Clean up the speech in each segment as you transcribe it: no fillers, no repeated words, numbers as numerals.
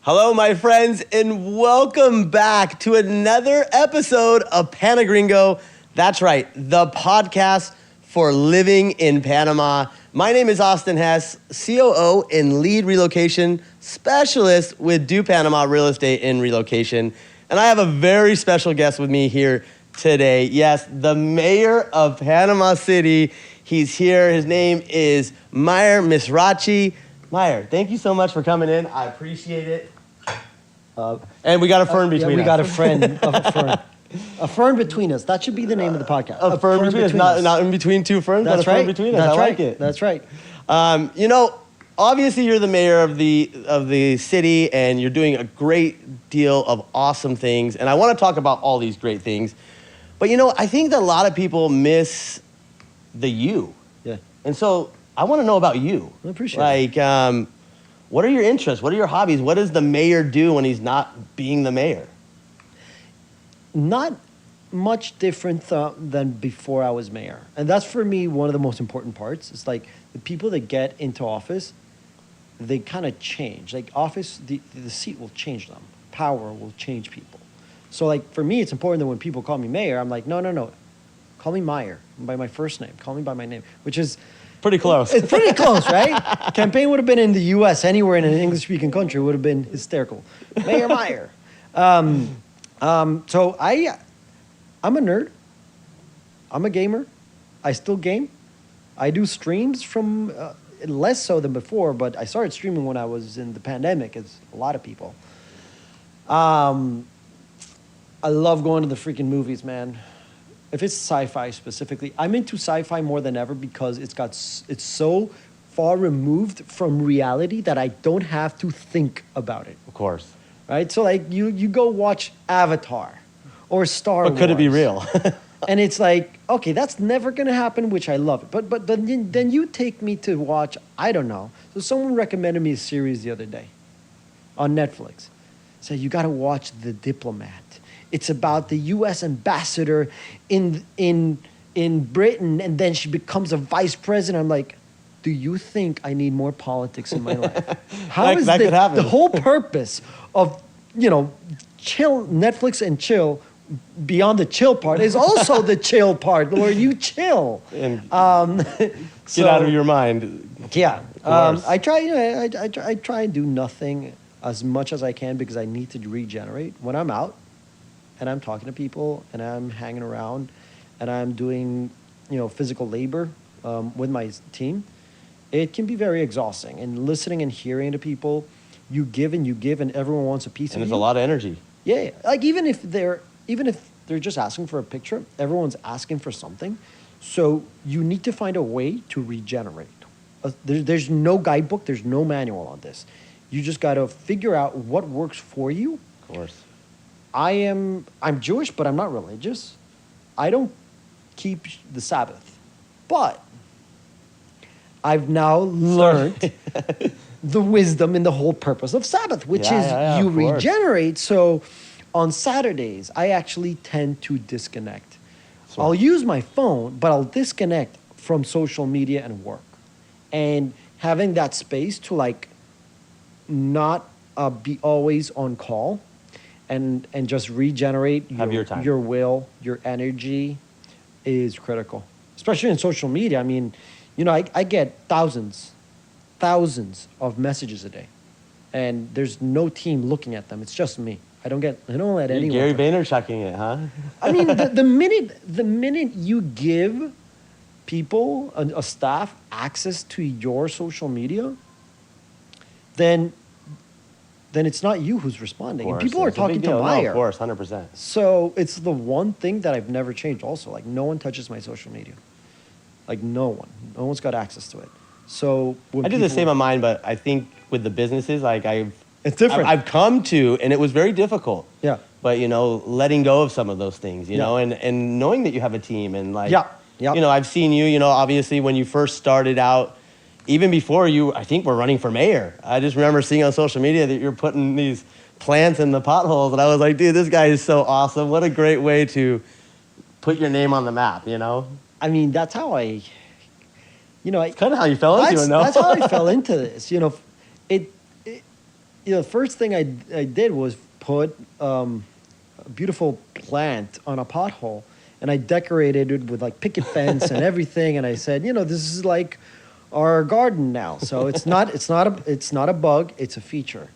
Hello, my friends, and welcome back to another episode of Pana Gringo. That's right, the podcast for living in Panama. My name is Austin Hess, COO and lead relocation specialist with Do Panama Real Estate and Relocation. And I have a very special guest with me here today. Yes, the mayor of Panama City. He's here. His name is Meyer Misrachi. Meyer, thank you so much for coming in. I appreciate it. And we got a fern between us. We got a friend, a fern between us. That should be the name of the podcast. A fern between us, not in between two ferns, That's but a right. fern between us. That's I right. like it. That's right. Obviously you're the mayor of the city, and you're doing a great deal of awesome things. And I want to talk about all these great things. But I think that a lot of people miss the you. Yeah. And so I want to know about you. I appreciate it. What are your interests? What are your hobbies? What does the mayor do when he's not being the mayor? Not much different than before I was mayor. And that's, for me, one of the most important parts. It's like the people that get into office, they kind of change. Like office, the seat will change them. Power will change people. So like for me, it's important that when people call me mayor, I'm like, no. Call me Meyer by my first name. Call me by my name, which is... Pretty close. It's pretty close, right? Campaign would have been in the U.S., anywhere in an English-speaking country would have been hysterical. Mayor Meyer. So I'm a nerd. I'm a gamer. I still game. I do streams from less so than before, but I started streaming when I was in the pandemic, as a lot of people. I love going to the freaking movies, man. If it's sci-fi specifically, I'm into sci-fi more than ever because it's so far removed from reality that I don't have to think about it. Of course. Right? So like you go watch Avatar or Star Wars. But could it be real? And it's like, okay, that's never going to happen, which I love it. But then you take me to watch, I don't know. So someone recommended me a series the other day on Netflix. Said, you got to watch The Diplomat. It's about the U.S. ambassador in Britain, and then she becomes a vice president. I'm like, do you think I need more politics in my life? How is that could happen. The whole purpose of, chill, Netflix and chill, beyond the chill part, is also the chill part, where you chill. And get out of your mind. Yeah. I try and do nothing as much as I can because I need to regenerate. When I'm out, and I'm talking to people, and I'm hanging around, and I'm doing, physical labor with my team, it can be very exhausting. And listening and hearing to people, you give, and everyone wants a piece of you. And there's a lot of energy. Yeah, like even if they're just asking for a picture, everyone's asking for something. So you need to find a way to regenerate. There's no guidebook, there's no manual on this. You just got to figure out what works for you. Of course. I'm Jewish, but I'm not religious. I don't keep the Sabbath. But I've now learned the wisdom and the whole purpose of Sabbath, which is you regenerate. So on Saturdays, I actually tend to disconnect. I'll use my phone, but I'll disconnect from social media and work. And having that space to not be always on call, and just regenerate your time. Your will, your energy is critical. Especially in social media. I mean, I get thousands of messages a day. And there's no team looking at them. It's just me. I don't let anyone. Gary Vaynerchucking it, huh? I mean, the minute you give people, a staff, access to your social media, then it's not you who's responding. And people are talking to Meyer. No, of course, 100%. So it's the one thing that I've never changed also. No one touches my social media. No one. No one's got access to it. So I do the same on mine, but I think with the businesses, it's different. I've come to, and it was very difficult. Yeah. But, letting go of some of those things, know, and knowing that you have a team and I've seen you, obviously when you first started out, even before I think were running for mayor. I just remember seeing on social media that you're putting these plants in the potholes, and I was like, dude, this guy is so awesome. What a great way to put your name on the map, I mean, that's how it's kind of how you fell into it, no? That's how I fell into this. the first thing I did was put a beautiful plant on a pothole, and I decorated it with like picket fence and everything. And I said, this is like our garden now. So it's not a bug, it's a feature.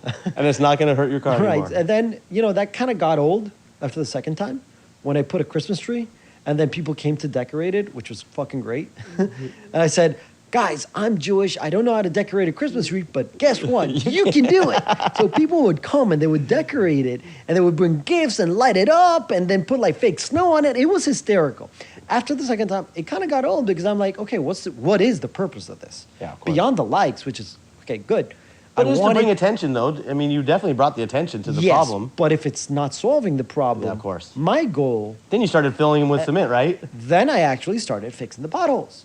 And it's not going to hurt your car Right. anymore. And then, that kind of got old after the second time when I put a Christmas tree, and then people came to decorate it, which was fucking great. And I said, guys, I'm Jewish. I don't know how to decorate a Christmas tree, but guess what? You can do it. So people would come and they would decorate it, and they would bring gifts and light it up and then put like fake snow on it. It was hysterical. After the second time, it kind of got old because I'm like, okay, what is the purpose of this? Yeah, of course. Beyond the likes, which is, okay, good. But it was to bring attention, though. I mean, you definitely brought the attention to the problem. But if it's not solving the problem, Yeah, of course. my goal, Then you started filling them with cement, right? then I actually started fixing the potholes.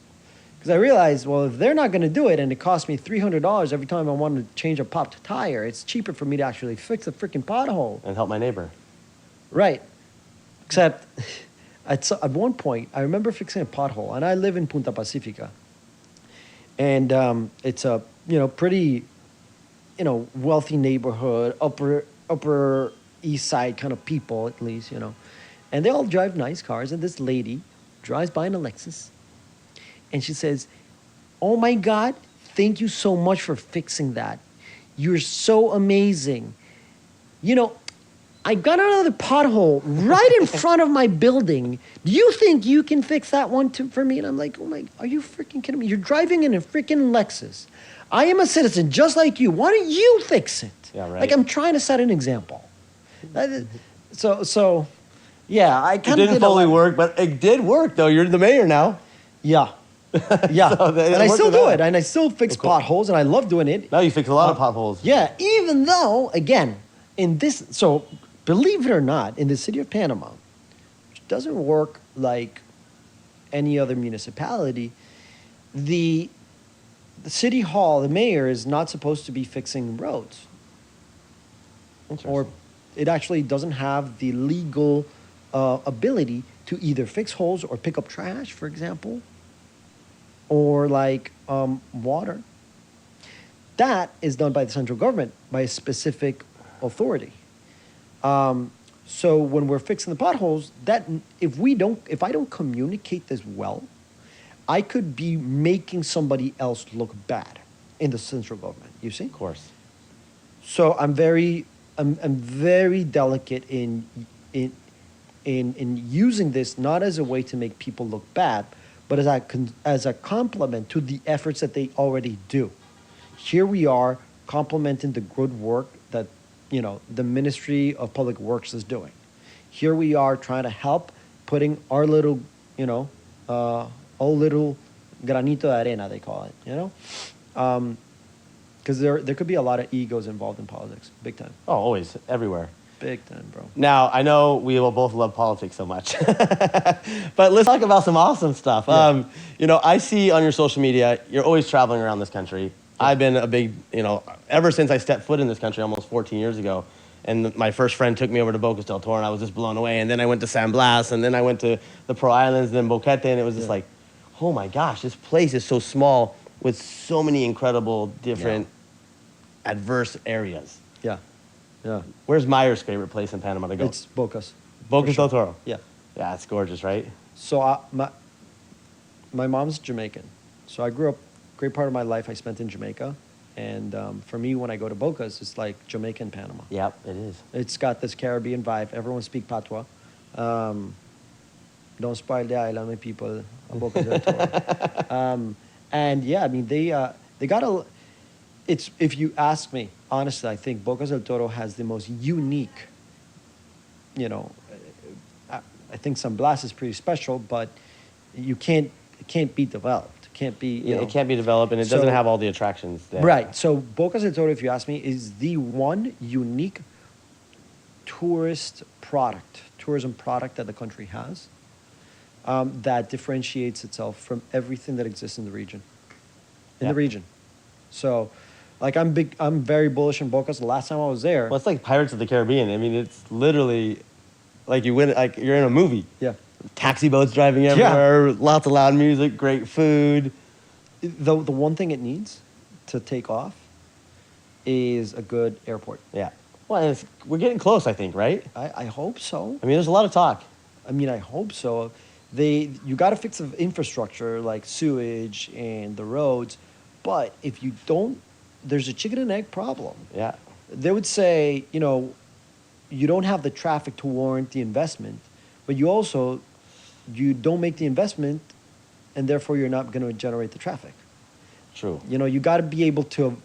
Because I realized, well, if they're not going to do it and it costs me $300 every time I want to change a popped tire, it's cheaper for me to actually fix a freaking pothole. And help my neighbor. Right. Except at one point, I remember fixing a pothole, and I live in Punta Pacifica. And it's a, pretty, wealthy neighborhood, upper east side kind of people, at least, And they all drive nice cars, and this lady drives by in a Lexus, and she says, "Oh my God, thank you so much for fixing that. You're so amazing. I got another pothole right in front of my building. Do you think you can fix that one for me?" And I'm like, "Oh my, are you freaking kidding me? You're driving in a freaking Lexus. I am a citizen just like you. Why don't you fix it?" Yeah, right. Like, I'm trying to set an example. So, yeah, I It kind of didn't fully work, but it did work, though. You're the mayor now. Yeah. Yeah. So it and I worked still with do that. it. And I still fix Oh, cool. potholes, and I love doing it. Now you fix a lot of potholes. Yeah, even though, again, so believe it or not, in the city of Panama, which doesn't work like any other municipality, the city hall, the mayor, is not supposed to be fixing roads. Or it actually doesn't have the legal ability to either fix holes or pick up trash, for example, or like water. That is done by the central government, by a specific authority. So when we're fixing the potholes, if I don't communicate this well, I could be making somebody else look bad in the central government. You see? Of course. So I'm very delicate in using this not as a way to make people look bad, but as a compliment to the efforts that they already do. Here we are complimenting the good work that the Ministry of Public Works is doing. Here we are trying to help putting our little little granito de arena, they call it, because there could be a lot of egos involved in politics, big time. Oh, always, everywhere. Big time, bro. Now, I know we will both love politics so much, but let's talk about some awesome stuff. Yeah. I see on your social media, you're always traveling around this country. Yeah. I've been a big, ever since I stepped foot in this country almost 14 years ago, and my first friend took me over to Bocas del Toro, and I was just blown away. And then I went to San Blas, and then I went to the Pro Islands, and then Boquete, and it was just like, oh my gosh, this place is so small with so many incredible different adverse areas. Yeah, yeah. Where's Meyer's favorite place in Panama to go? It's Bocas. Bocas del Toro. Yeah. Yeah, it's gorgeous, right? So my mom's Jamaican. So I grew up, great part of my life I spent in Jamaica. And for me, when I go to Bocas, it's like Jamaican Panama. Yep, it is. It's got this Caribbean vibe. Everyone speak patois. Don't spoil the island, my people. Bocas del Toro. And yeah, I mean, they got it's, if you ask me, honestly, I think Bocas del Toro has the most unique, I think San Blas is pretty special, but it can't be developed. Can't be, it can't be developed, and it doesn't have all the attractions there. Right. So Bocas del Toro, if you ask me, is the one unique tourism product that the country has that differentiates itself from everything that exists in the region. So, like, I'm very bullish on Bocas. The last time I was there, Well, it's like Pirates of the Caribbean. I mean, it's literally like you're in a movie. yeah. Taxi boats driving everywhere, lots of loud music, great food. The one thing it needs to take off is a good airport. Yeah. Well, and we're getting close, I think, right? I hope so. I mean, there's a lot of talk. I mean, I hope so. You got to fix the infrastructure like sewage and the roads, but if you don't, there's a chicken and egg problem. Yeah. They would say, you don't have the traffic to warrant the investment, but you don't make the investment, and therefore you're not going to generate the traffic. True. You got to be able to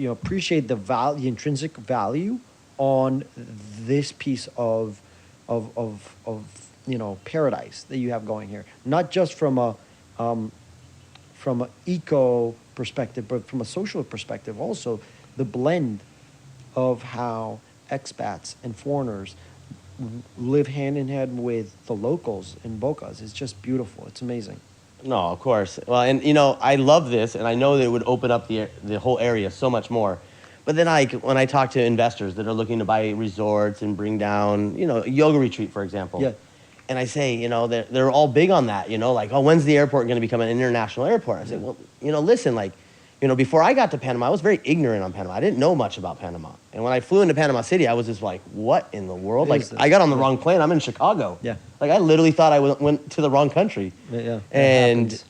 appreciate the intrinsic value on this piece of paradise that you have going here. Not just from a eco perspective, but from a social perspective also. The blend of how expats and foreigners live hand in hand with the locals in Bocas is just beautiful. It's amazing. No, of course. Well, and I love this, and I know that it would open up the whole area so much more. But then, when I talk to investors that are looking to buy resorts and bring down, a yoga retreat, for example. Yeah. And I say, they're all big on that, like, oh, when's the airport going to become an international airport? I say, well, listen, like, before I got to Panama, I was very ignorant on Panama. I didn't know much about Panama. And when I flew into Panama City, I was just like, what in the world? Like, I got on the wrong plane. I'm in Chicago. Yeah. Like, I literally thought I went to the wrong country. Yeah. And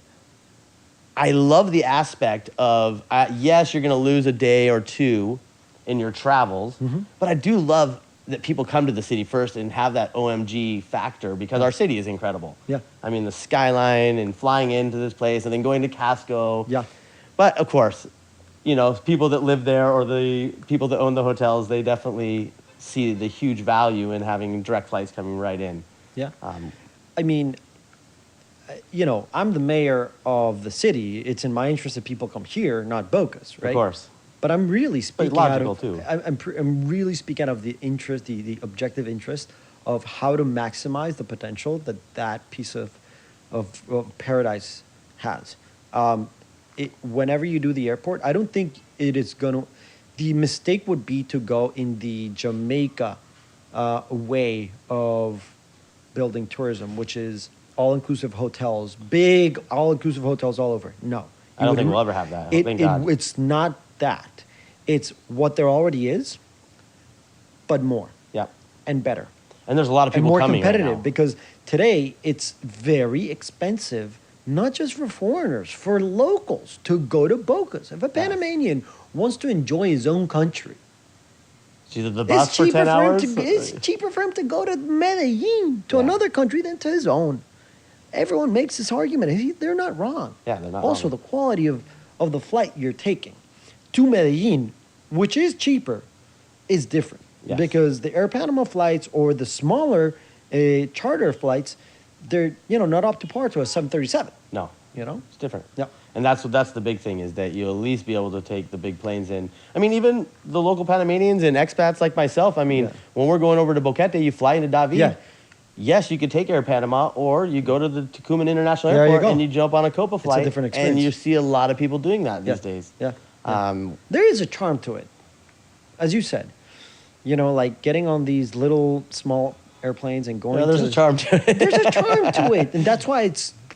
I love the aspect of, yes, you're going to lose a day or two in your travels, but I do love that people come to the city first and have that OMG factor because our city is incredible. Yeah. I mean, the skyline and flying into this place and then going to Casco. Yeah. But, of course, people that live there or the people that own the hotels, they definitely see the huge value in having direct flights coming right in. Yeah. I mean, I'm the mayor of the city. It's in my interest that people come here, not Bocas, right? Of course. But I'm really speaking logical, out of, too. I'm really speaking out of the interest, the objective interest of how to maximize the potential that piece of paradise has. Whenever you do the airport, I don't think it is going to... The mistake would be to go in the Jamaica way of building tourism, which is all-inclusive hotels, big all-inclusive hotels all over. No. I don't think we'll ever have that. Thank God. It's not that. It's what there already is, but more. Yeah. And better. And there's a lot of people coming coming and more competitive right now. because today it's very expensive, not just for foreigners, for locals to go to Bocas. If a Panamanian wants to enjoy his own country, It's either the bus for 10 hours. It's cheaper for him to go to Medellin, to another country, than to his own. Everyone makes this argument. They're not wrong. Yeah, they're not Also, wrong. the quality of the flight you're taking to Medellin, which is cheaper, is different. Yes. Because the Air Panama flights or the smaller charter flights, they're not up to par to a 737. No, it's different. Yep. And that's the big thing is that you'll at least be able to take the big planes in. I mean, even the local Panamanians and expats like myself, I mean, when we're going over to Boquete, you fly into David. Yeah. Yes, you could take Air Panama, or you go to the Tucumán International There you Airport go. and you jump on a Copa flight. different And experience. you see a lot of people doing that these days. Yeah. There is a charm to it, as you said. Like getting on these little small airplanes and going. There's a charm to it. There's a charm to it, and that's why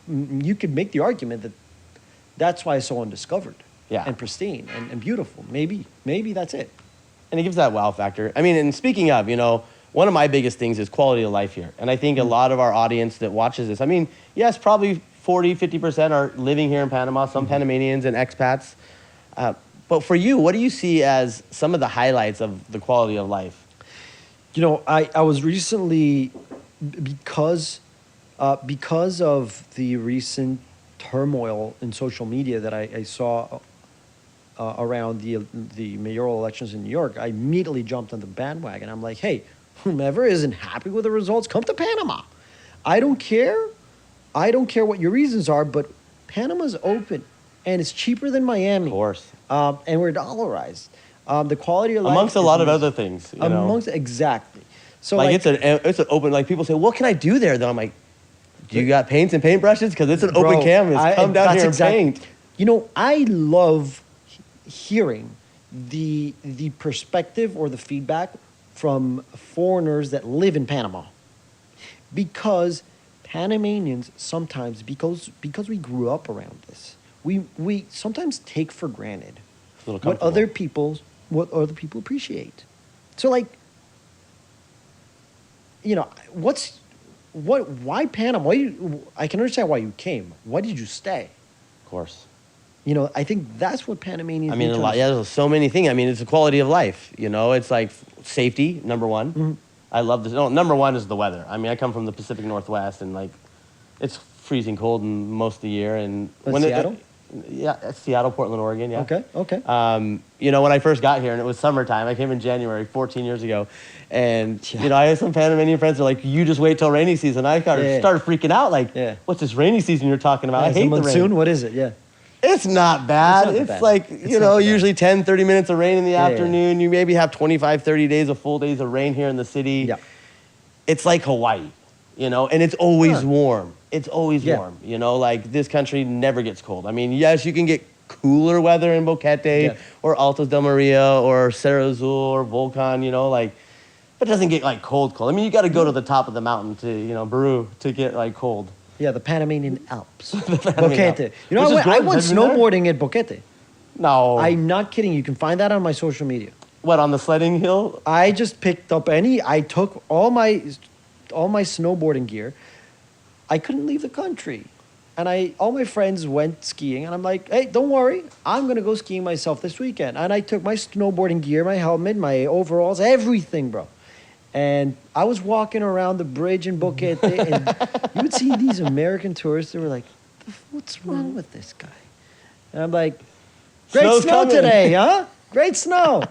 you could make the argument that's why it's so undiscovered, and pristine and beautiful. Maybe that's it. And it gives that wow factor. I mean, and speaking of, one of my biggest things is quality of life here. And I think a lot of our audience that watches this, I mean, yes, probably 40, 50% are living here in Panama, some Panamanians and expats. But for you, what do you see as some of the highlights of the quality of life? I was recently, because of the recent turmoil in social media that I saw around the mayoral elections in New York, I immediately jumped on the bandwagon. I'm like, hey, whomever isn't happy with the results, come to Panama. I don't care what your reasons are, but Panama's open, and it's cheaper than Miami. Of course. And we're dollarized. The quality of life Amongst a lot of other things. Exactly. So it's an open, like people say, what can I do there? Then I'm like, do you got paints and paintbrushes? Because it's an open canvas. Come down here and paint. I love hearing the perspective or the feedback from foreigners that live in Panama, because Panamanians sometimes, because we grew up around this, we sometimes take for granted what other people what other people appreciate. So like, why Panama? I can understand why you came. Why did you stay? Of course. I think that's what Panamanians I mean, need to there's so many things. I mean, it's a quality of life. It's like safety, number one. Mhm. I love this. No, number one is the weather. I mean, I come from the Pacific Northwest, and like, it's freezing cold in most of the year. And Seattle? Yeah, Seattle, Portland, Oregon. Yeah. Okay. When I first got here and it was summertime, I came in January 14 years ago, and Yeah. I had some Panamanian friends who were like, "You just wait till rainy season." I started freaking out, like, Yeah. "What's this rainy season you're talking about? I Is it hate the monsoon? rain." What is it? Yeah. It's not bad. It's not that It's bad. like, It's not that bad. usually 10, 30 minutes of rain in the Yeah. afternoon. You maybe have 25, 30 days of full days of rain here in the city. Yeah. It's like Hawaii, and it's always Huh. warm. It's always Yeah. warm. Like this country never gets cold. I mean, yes, you can get cooler weather in Boquete Yeah. or Altos del Maria or Cerro Azul or Volcan, but it doesn't get like cold. I mean, you got to go to the top of the mountain to, Peru to get like cold. Yeah, the Panamanian Alps. Panamanian Boquete. Alps. You know, Which is I gorgeous. went Have you been there? snowboarding at Boquete. No. I'm not kidding. You can find that on my social media. What, on the sledding hill? I just picked up I took all my snowboarding gear. I couldn't leave the country. And all my friends went skiing, and I'm like, hey, don't worry. I'm going to go skiing myself this weekend. And I took my snowboarding gear, my helmet, my overalls, everything, bro. And I was walking around the bridge in Boquete, and you would see these American tourists that were like, what's wrong with this guy? And I'm like, great Snow's snow coming. today, huh? Great snow.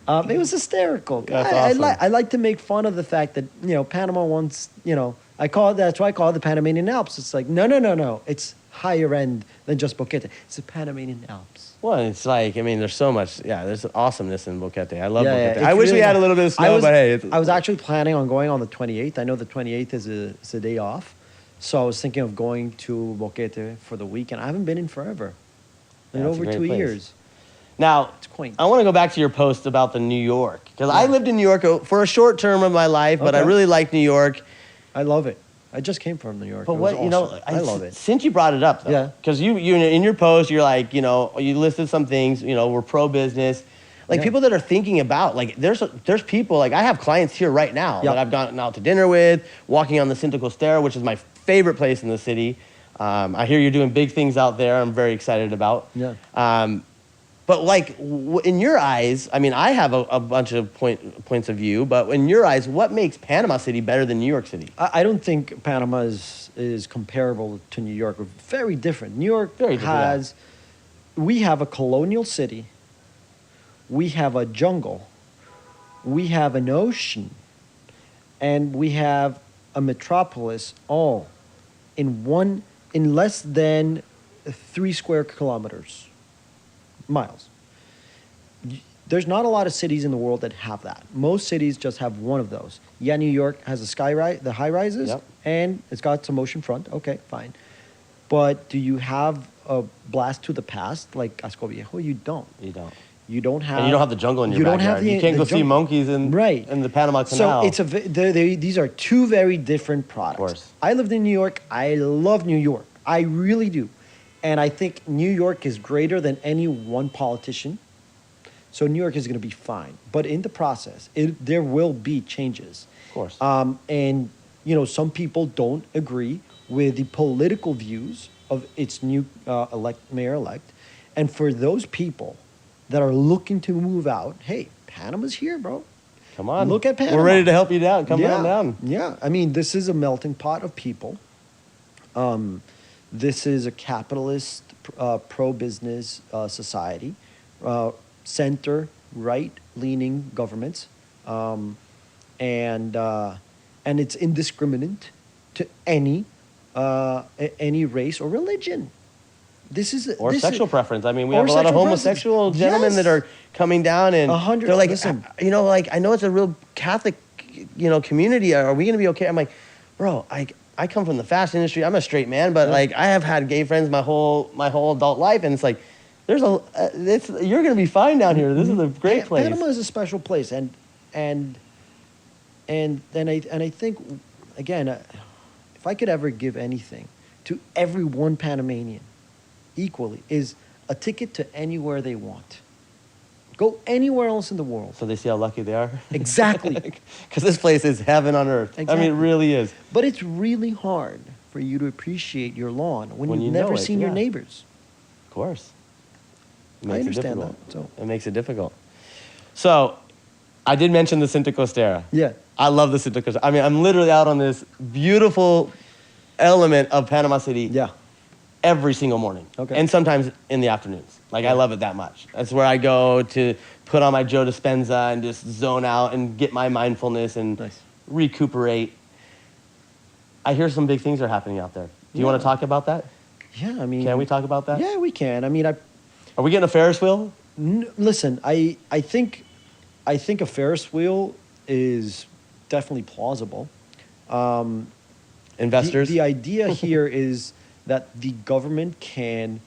It was hysterical. That's I awesome. like to make fun of the fact that, Panama wants, that's why I call it the Panamanian Alps. It's like, no. It's higher end than just Boquete. It's the Panamanian Alps. Well, it's like, I mean, there's so much, there's awesomeness in Boquete. I love Boquete. it's I wish we really had a nice. little bit of snow, but hey. I was actually planning on going on the 28th. I know the 28th is a day off. So I was thinking of going to Boquete for the weekend. I haven't been in forever. In Yeah, it's a over great 2 place. years. Now, It's quaint. I want to go back to your post about the New York, because I lived in New York for a short term of my life, but I Okay. really liked New York. I love it. I just came from New York. But It was what, awesome. I love it. Since you brought it up, though, Yeah. because you in your post, you're like, you listed some things, we're pro business. Like Yeah. people that are thinking about, like, there's people, like I have clients here right now Yeah. that I've gone out to dinner with, walking on the Cinco Costera, which is my favorite place in the city. I hear you're doing big things out there. I'm very excited about. Yeah. But like in your eyes, I mean, I have a bunch of points of view, but in your eyes, what makes Panama City better than New York City? I don't think Panama is comparable to New York. We're very different. New York Very different, we have a colonial city, we have a jungle, we have an ocean, and we have a metropolis all in less than 3 square kilometers, miles. There's not a lot of cities in the world that have that. Most cities just have one of those. Yeah, New York has the high rises, Yep. and it's got some ocean front. Okay, fine. But do you have a blast to the past like Casco Viejo? You don't. You don't. You don't have. And you don't have the jungle in your you don't backyard. have the, You can't the go see jungle. monkeys in the Panama Canal. So it's these are two very different products. Of course. I lived in New York. I love New York. I really do. And I think New York is greater than any one politician. So New York is going to be fine. But in the process, there will be changes. Of course. And, some people don't agree with the political views of its new mayor-elect. And for those people that are looking to move out, hey, Panama's here, bro. Come on. Look at Panama. We're ready to help you down. Come on down. Yeah. I mean, this is a melting pot of people. This is a capitalist, pro-business society, center, right-leaning governments, and it's indiscriminate to any race or religion. Or sexual preference. I mean, we or have a lot of sexual homosexual preference. gentlemen that Yes. are coming down, and 100 they're like, listen. I know it's a real Catholic, community. Are we going to be okay? I'm like, bro, I come from the fashion industry. I'm a straight man, but like I have had gay friends my whole adult life, and it's like, you're going to be fine down here. This is a great place. Panama is a special place, and I think, again, if I could ever give anything to every one Panamanian equally, is a ticket to anywhere they want. Go anywhere else in the world. So they see how lucky they are? Exactly. Because this place is heaven on earth. I mean, it really is. But it's really hard for you to appreciate your lawn when you you've know never it, seen your neighbors. Of course. It I makes it understand difficult. that. So It makes it difficult. So, I did mention the Cinta Costera. yeah, I love the Cinta Costera. I mean, I'm literally out on this beautiful element of Panama City yeah. every single morning. Okay. And sometimes in the afternoons. Like, I love it that much. That's where I go to put on my Joe Dispenza and just zone out and get my mindfulness and Nice. recuperate. I hear some big things are happening out there. Do you Yeah. want to talk about that? Yeah, I mean, Can we talk about that? Yeah, we can. I mean, Are we getting a Ferris wheel? listen. I think a Ferris wheel is definitely plausible. Investors? The idea here is that the government can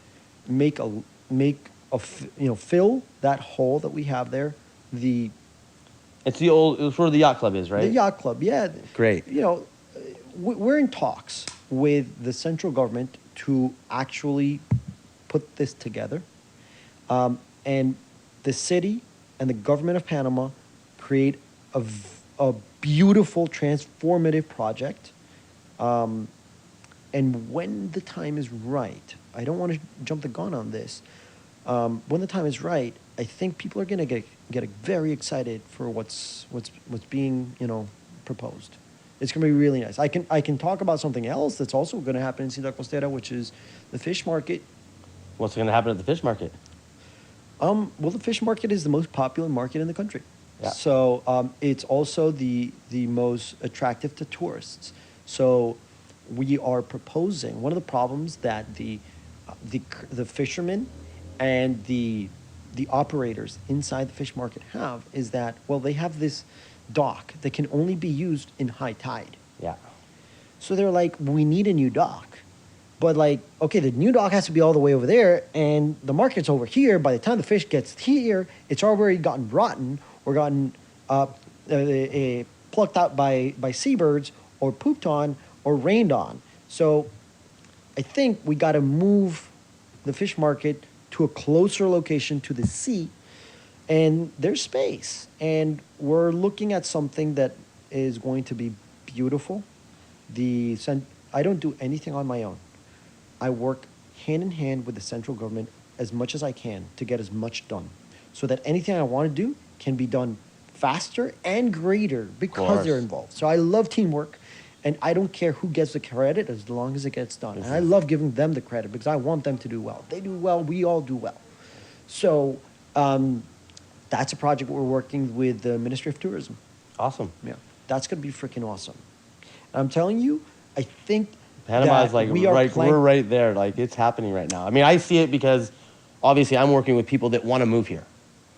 fill that hole that we have there. It's where the yacht club is, right? The yacht club, yeah. Great. You know, we're in talks with the central government to actually put this together. And the city and the government of Panama create a beautiful, transformative project. And when the time is right, I don't want to jump the gun on this. When the time is right, I think people are going to get very excited for what's being proposed. It's going to be really nice. I can talk about something else that's also going to happen in Ciudad Costera, which is the fish market. What's going to happen at the fish market? Well, the fish market is the most popular market in the country. Yeah. So it's also the most attractive to tourists. So we are proposing, one of the problems that the fishermen and the operators inside the fish market have is that, well, they have this dock that can only be used in high tide. Yeah. So they're like, we need a new dock. But like, okay, the new dock has to be all the way over there, and the market's over here. By the time the fish gets here, it's already gotten rotten or gotten plucked out by seabirds or pooped on or rained on. So I think we got to move the fish market to a closer location to the sea, and there's space. And we're looking at something that is going to be beautiful. I don't do anything on my own. I work hand in hand with the central government as much as I can to get as much done, so that anything I want to do can be done faster and greater because they're involved. So I love teamwork, and I don't care who gets the credit as long as it gets done. And I love giving them the credit because I want them to do well. They do well, we all do well. So that's a project we're working with the Ministry of Tourism. Awesome. Yeah, that's going to be freaking awesome. And I'm telling you, I think Panama that is like we're right there. Like, it's happening right now. I mean, I see it because obviously I'm working with people that want to move here.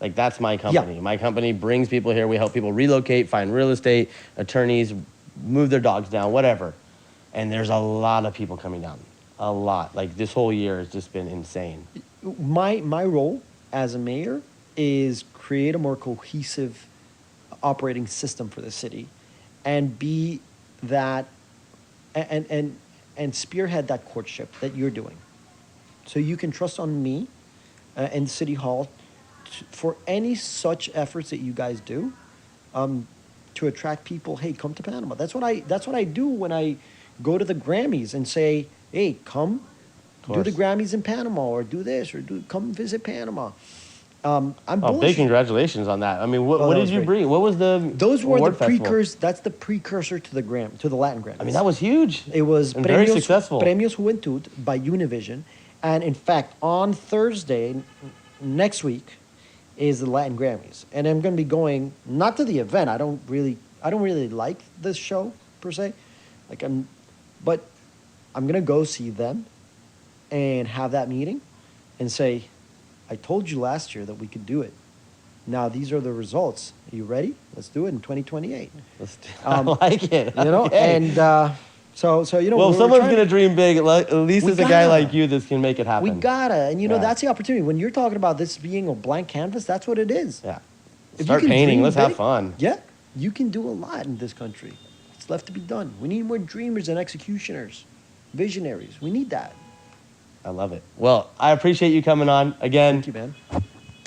Like, that's my company. Yeah. My company brings people here. We help people relocate, find real estate, attorneys, move their dogs down, whatever. And there's a lot of people coming down. A lot. Like, this whole year has just been insane. My role as a mayor is create a more cohesive operating system for the city and be that and spearhead that courtship that you're doing. So you can trust on me and City Hall for any such efforts that you guys do to attract people. Hey, come to Panama. That's what I do when I go to the Grammys and say, hey, come do the Grammys in Panama, or do this, or come visit Panama. I'm bullish. Big congratulations on that. I mean, what did you bring? What was Those were award the festival? precursors. That's the precursor to the Latin Grammys. I mean, that was huge. It was and very successful. Premios Juventud by Univision, and in fact, on Thursday next week is the Latin Grammys, and I'm going to be going not to the event. I don't really like this show per se, but I'm going to go see them and have that meeting and say, I told you last year that we could do it. Now these are the results. Are you ready? Let's do it in 2028. I like it. You know, Okay. and so you know. Well, if someone's gonna dream big, at least We there's a guy gotta. like you that can make it happen. We gotta, and you know Yeah. that's the opportunity. When you're talking about this being a blank canvas, that's what it is. Yeah. If you Start can painting. dream Let's have big, fun. Yeah, you can do a lot in this country. It's left to be done. We need more dreamers and executioners, visionaries. We need that. I love it. Well, I appreciate you coming on again. Thank you, man.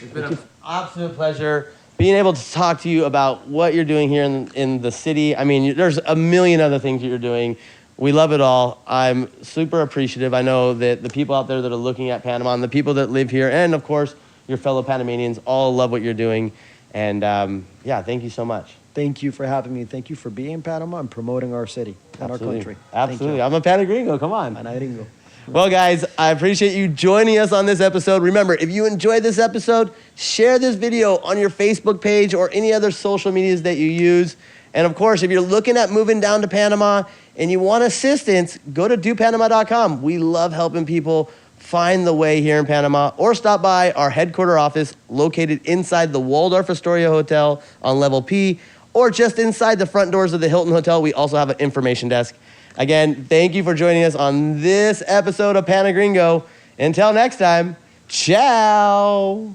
It's been an absolute pleasure being able to talk to you about what you're doing here in the city. I mean, there's a million other things that you're doing. We love it all. I'm super appreciative. I know that the people out there that are looking at Panama and the people that live here, and of course, your fellow Panamanians, all love what you're doing. And yeah, thank you so much. Thank you for having me. Thank you for being in Panama and promoting our city and our country. Absolutely. I'm a Pana Gringo. Come on. Pana Gringo. Well, guys, I appreciate you joining us on this episode. Remember, if you enjoyed this episode, share this video on your Facebook page or any other social medias that you use. And of course, if you're looking at moving down to Panama and you want assistance, go to dopanama.com. We love helping people find the way here in Panama, or stop by our headquarter office located inside the Waldorf Astoria Hotel on level P, or just inside the front doors of the Hilton Hotel. We also have an information desk. Again, thank you for joining us on this episode of Pana Gringo. Until next time, ciao.